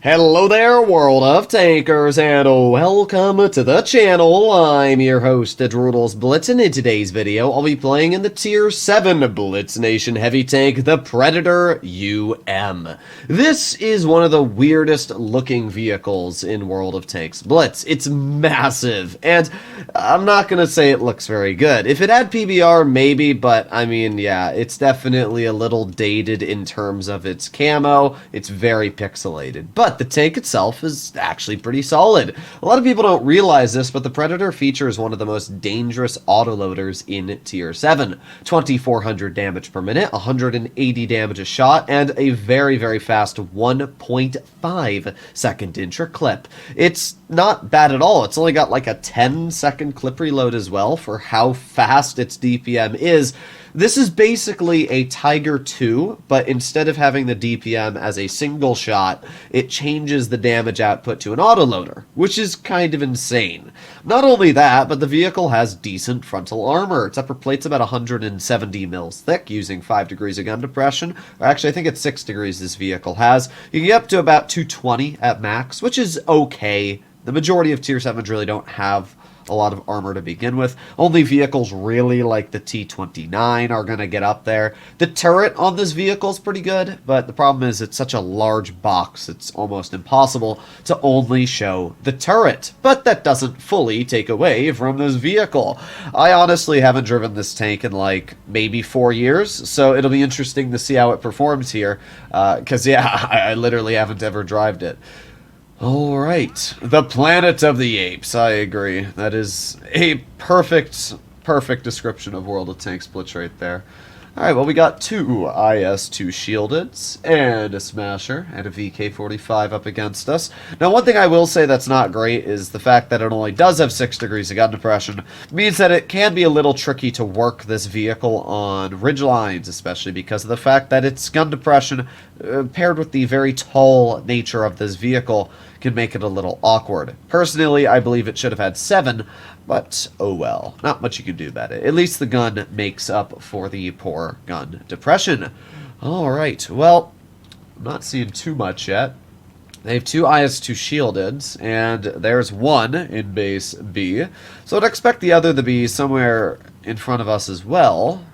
Hello there, world of tankers, and welcome to the channel. I'm your host, Blitz, and in today's video, I'll be playing in the Tier 7 Blitz Nation heavy tank, the Predator UM. This is one of the weirdest looking vehicles in World of Tanks Blitz. It's massive, and I'm not gonna say it looks very good. If it had PBR, maybe, but I mean, yeah, it's definitely a little dated in terms of its camo. It's very pixelated, but the tank itself is actually pretty solid. A lot of people don't realize this, but the Predator features one of the most dangerous autoloaders in Tier 7. 2,400 damage per minute, 180 damage a shot, and a very, very fast 1.5 second intra clip. It's not bad at all. It's only got like a 10-second clip reload as well for how fast its DPM is. This is basically a Tiger 2, but instead of having the DPM as a single shot, it changes the damage output to an autoloader, which is kind of insane. Not only that, but the vehicle has decent frontal armor. Its upper plate's about 170 mils thick, using 5 degrees of gun depression. Or actually, I think it's 6 degrees this vehicle has. You can get up to about 220 at max, which is okay. The majority of Tier 7s really don't have a lot of armor to begin with. Only vehicles really like the T-29 are going to get up there. The turret on this vehicle is pretty good, but the problem is it's such a large box, it's almost impossible to only show the turret. But that doesn't fully take away from this vehicle. I honestly haven't driven this tank in like maybe 4 years, so it'll be interesting to see how it performs here, because yeah, I literally haven't ever driven it. Alright, the Planet of the Apes, I agree. That is a perfect description of World of Tanks Blitz right there. Alright, well we got two IS-2 Shieldeds, and a Smasher, and a VK-45 up against us. Now one thing I will say that's not great is the fact that it only does have 6 degrees of gun depression means that it can be a little tricky to work this vehicle on ridge lines, especially because of the fact that its gun depression, paired with the very tall nature of this vehicle, can make it a little awkward. Personally, I believe it should have had 7, but oh well. Not much you can do about it. At least the gun makes up for the poor gun depression. Alright, well, I'm not seeing too much yet. They have two IS-2 Shieldeds, and there's one in base B. So I'd expect the other to be somewhere in front of us as well.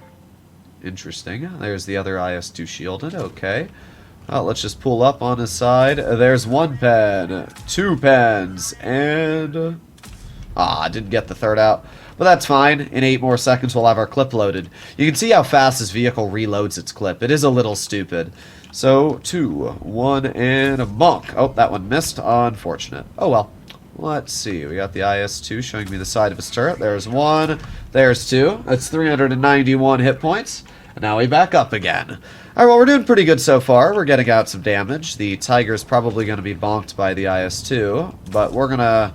Interesting. There's the other IS-2 Shielded, okay. Well, let's just pull up on his side. There's one pen, 2 pens, and I didn't get the third out. But that's fine. In 8 more seconds, we'll have our clip loaded. You can see how fast this vehicle reloads its clip. It is a little stupid. So, 2, 1, and a monk. Oh, that one missed. Unfortunate. Oh, well. Let's see. We got the IS-2 showing me the side of his turret. There's 1. There's 2. That's 391 hit points. And now we back up again. Alright, well, we're doing pretty good so far. We're getting out some damage. The Tiger's probably going to be bonked by the IS-2, but we're going to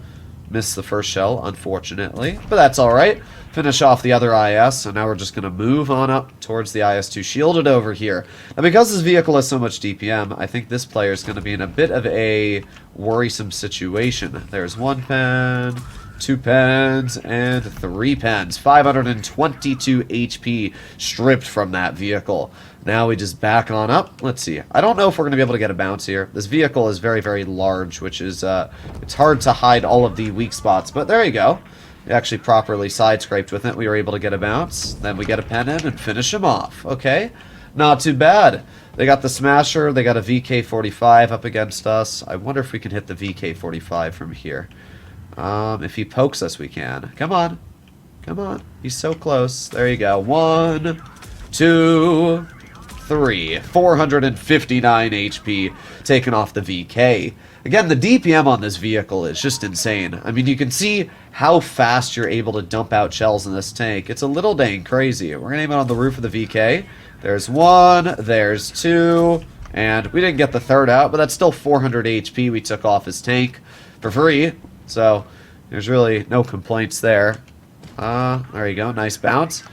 miss the first shell, unfortunately. But that's alright. Finish off the other IS, and now we're just going to move on up towards the IS-2 Shielded over here. Now, because this vehicle has so much DPM, I think this player is going to be in a bit of a worrisome situation. There's 1 pen, 2 pens, and 3 pens. 522 HP stripped from that vehicle. Now we just back on up. Let's see. I don't know if we're going to be able to get a bounce here. This vehicle is very, very large, which is, it's hard to hide all of the weak spots. But there you go. We actually properly side-scraped with it. We were able to get a bounce. Then we get a pen in and finish him off. Okay. Not too bad. They got the Smasher. They got a VK-45 up against us. I wonder if we can hit the VK-45 from here. If he pokes us, we can. Come on. Come on. He's so close. There you go. 1, 2, 3. 459 HP taken off the VK. Again, the DPM on this vehicle is just insane. I mean, you can see how fast you're able to dump out shells in this tank. It's a little dang crazy. We're going to aim it on the roof of the VK. There's 1. There's 2. And we didn't get the third out, but that's still 400 HP we took off his tank for free. So, there's really no complaints there. There you go. Nice bounce.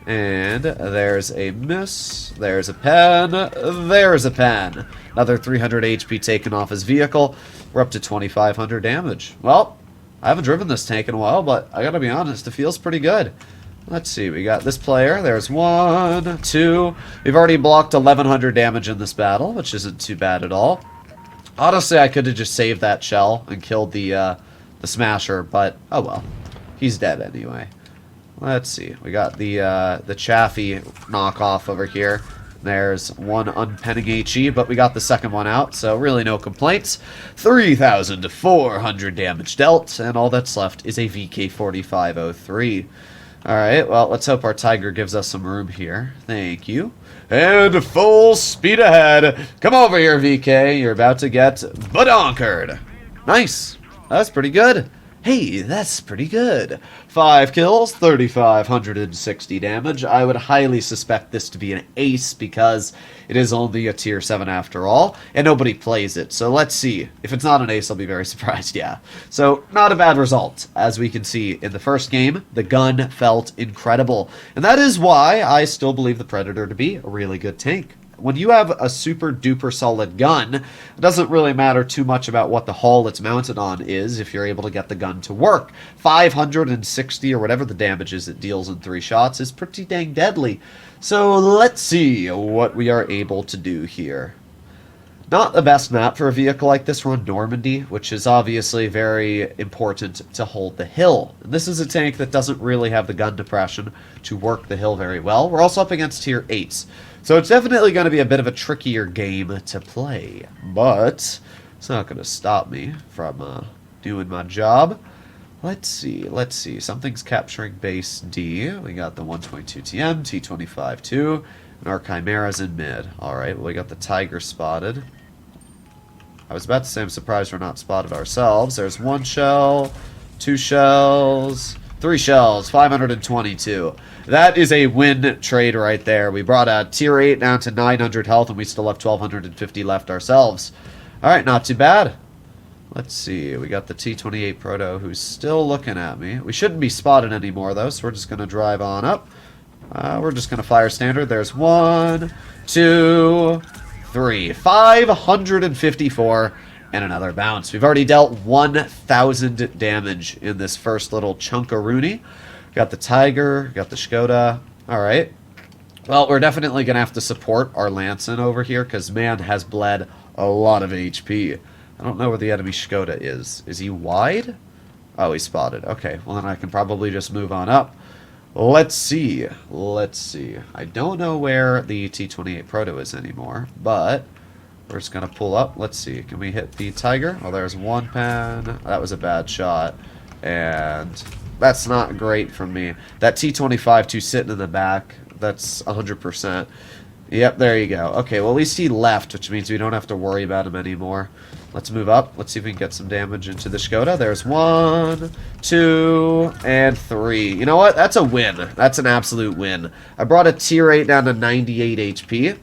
And there's a miss. There's a pen. There's a pen. Another 300 HP taken off his vehicle. We're up to 2,500 damage. Well, I haven't driven this tank in a while, but I gotta be honest, it feels pretty good. Let's see. We got this player. There's 1, 2. We've already blocked 1,100 damage in this battle, which isn't too bad at all. Honestly, I could have just saved that shell and killed the Smasher, but oh well. He's dead anyway. Let's see. We got the Chaffee knockoff over here. There's one unpenning HE, but we got the second one out, so really no complaints. 3,400 damage dealt, and all that's left is a VK4503. Alright, well, let's hope our Tiger gives us some room here. Thank you. And full speed ahead. Come over here, VK. You're about to get badonkered. Nice. That's pretty good. Hey, that's pretty good. 5 kills, 3,560 damage. I would highly suspect this to be an ace because it is only a tier 7 after all, and nobody plays it. So let's see. If it's not an ace, I'll be very surprised, yeah. So, not a bad result. As we can see, in the first game, the gun felt incredible. And that is why I still believe the Predator to be a really good tank. When you have a super duper solid gun, it doesn't really matter too much about what the hull it's mounted on is if you're able to get the gun to work. 560 or whatever the damage is it deals in 3 shots is pretty dang deadly. So let's see what we are able to do here. Not the best map for a vehicle like this. We're on Normandy, which is obviously very important to hold the hill. And this is a tank that doesn't really have the gun depression to work the hill very well. We're also up against tier 8s. So it's definitely going to be a bit of a trickier game to play. But it's not going to stop me from doing my job. Let's see. Something's capturing base D. We got the 122 TM, T25-2, and our Chimera's in mid. Alright, well, we got the Tiger spotted. I was about to say I'm surprised we're not spotted ourselves. There's 1 shell, 2 shells, 3 shells, 522. That is a win trade right there. We brought a tier 8 down to 900 health, and we still have 1,250 left ourselves. Alright, not too bad. Let's see. We got the T28 Proto, who's still looking at me. We shouldn't be spotted anymore, though, so we're just going to drive on up. We're just going to fire standard. There's 1, 2, 3. 554 and another bounce. We've already dealt 1,000 damage in this first little chunkaroonie. Got the Tiger, got the Skoda. Alright. Well, we're definitely going to have to support our Lanson over here, because man has bled a lot of HP. I don't know where the enemy Skoda is. Is he wide? Oh, he's spotted. Okay, well then I can probably just move on up. Let's see. I don't know where the T28 Proto is anymore, but we're just going to pull up. Let's see. Can we hit the Tiger? Oh, there's 1 pen. That was a bad shot. And that's not great from me. That T25-2 sitting in the back, that's 100%. Yep, there you go. Okay, well at least he left, which means we don't have to worry about him anymore. Let's move up. Let's see if we can get some damage into the Skoda. There's 1, 2, and 3. You know what? That's a win. That's an absolute win. I brought a tier 8 down to 98 HP.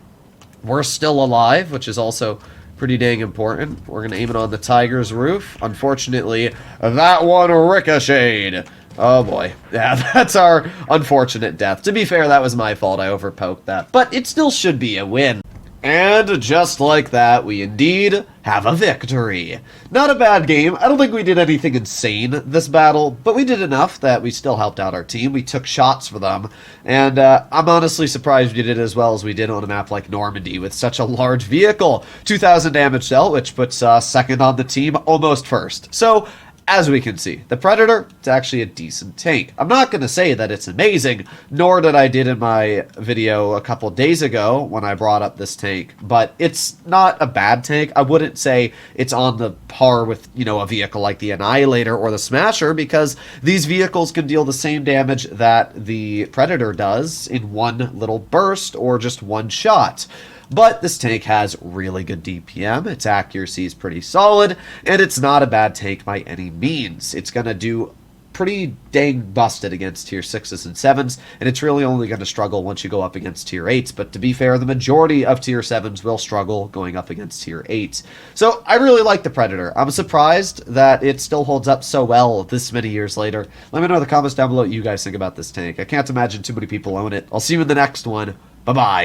We're still alive, which is also pretty dang important. We're going to aim it on the Tiger's roof. Unfortunately, that one ricocheted. Oh boy. Yeah, that's our unfortunate death. To be fair, that was my fault. I overpoked that. But it still should be a win. And just like that, we indeed have a victory. Not a bad game. I don't think we did anything insane this battle, but we did enough that we still helped out our team. We took shots for them, and I'm honestly surprised we did as well as we did on a map like Normandy with such a large vehicle. 2,000 damage dealt, which puts us second on the team, almost first. So, as we can see, the Predator, it's actually a decent tank. I'm not going to say that it's amazing, nor did I did in my video a couple days ago when I brought up this tank, but it's not a bad tank. I wouldn't say it's on the par with, you know, a vehicle like the Annihilator or the Smasher, because these vehicles can deal the same damage that the Predator does in one little burst or just one shot. But this tank has really good DPM, its accuracy is pretty solid, and it's not a bad tank by any means. It's going to do pretty dang busted against tier 6s and 7s, and it's really only going to struggle once you go up against tier 8s, but to be fair, the majority of tier 7s will struggle going up against tier 8s. So I really like the Predator. I'm surprised that it still holds up so well this many years later. Let me know in the comments down below what you guys think about this tank. I can't imagine too many people own it. I'll see you in the next one. Bye-bye.